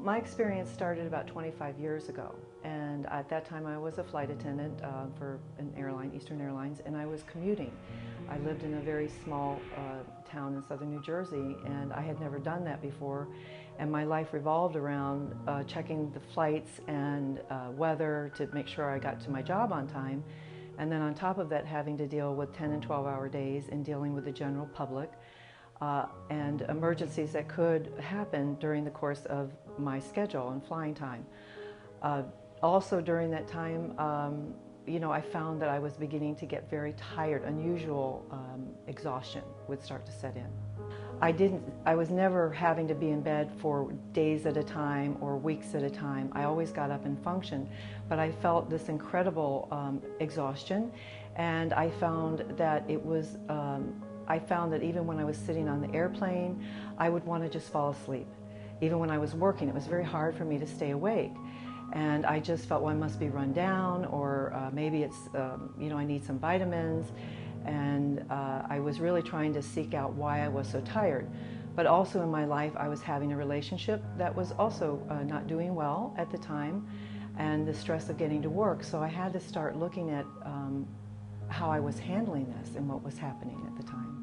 My experience started about 25 years ago, and at that time I was a flight attendant for an airline, Eastern Airlines, and I was commuting. I lived in a very small town in southern New Jersey, and I had never done that before, and my life revolved around checking the flights and weather to make sure I got to my job on time, and then on top of that having to deal with 10 and 12-hour days and dealing with the general public. And emergencies that could happen during the course of my schedule and flying time. Also during that time, I found that I was beginning to get very tired. Unusual exhaustion would start to set in. I was never having to be in bed for days at a time or weeks at a time. I always got up and functioned, but I felt this incredible exhaustion, and I found that it was I found that even when I was sitting on the airplane, I would want to just fall asleep. Even when I was working, it was very hard for me to stay awake. And I just felt, well, I must be run down, or maybe it's, I need some vitamins. And I was really trying to seek out why I was so tired. But also in my life, I was having a relationship that was also not doing well at the time, and the stress of getting to work. So I had to start looking at how I was handling this and what was happening at the time.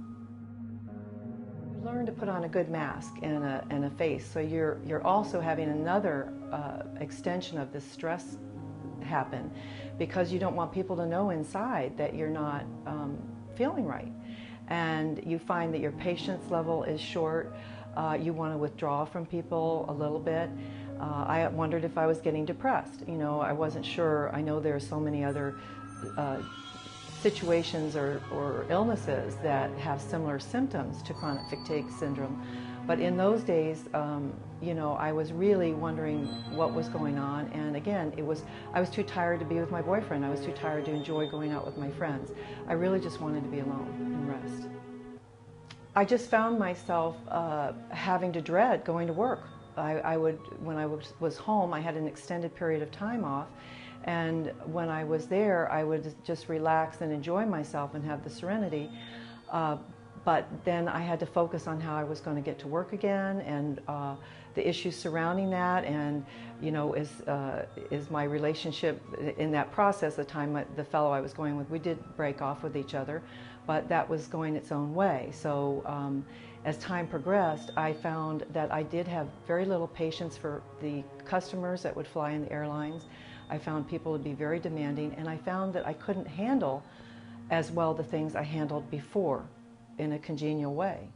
You learn to put on a good mask and a face, so you're also having another extension of this stress happen, because you don't want people to know inside that you're not feeling right. And you find that your patience level is short. You want to withdraw from people a little bit. I wondered if I was getting depressed. I wasn't sure. I know there are so many other situations or illnesses that have similar symptoms to chronic fatigue syndrome. But in those days, I was really wondering what was going on. And again, I was too tired to be with my boyfriend. I was too tired to enjoy going out with my friends. I really just wanted to be alone and rest. I just found myself having to dread going to work. When I was home, I had an extended period of time off. And when I was there, I would just relax and enjoy myself and have the serenity. But then I had to focus on how I was going to get to work again, and the issues surrounding that, and is my relationship in that process. The time the fellow I was going with, we did break off with each other, but that was going its own way. So as time progressed, I found that I did have very little patience for the customers that would fly in the airlines. I found people to be very demanding, and I found that I couldn't handle as well the things I handled before in a congenial way.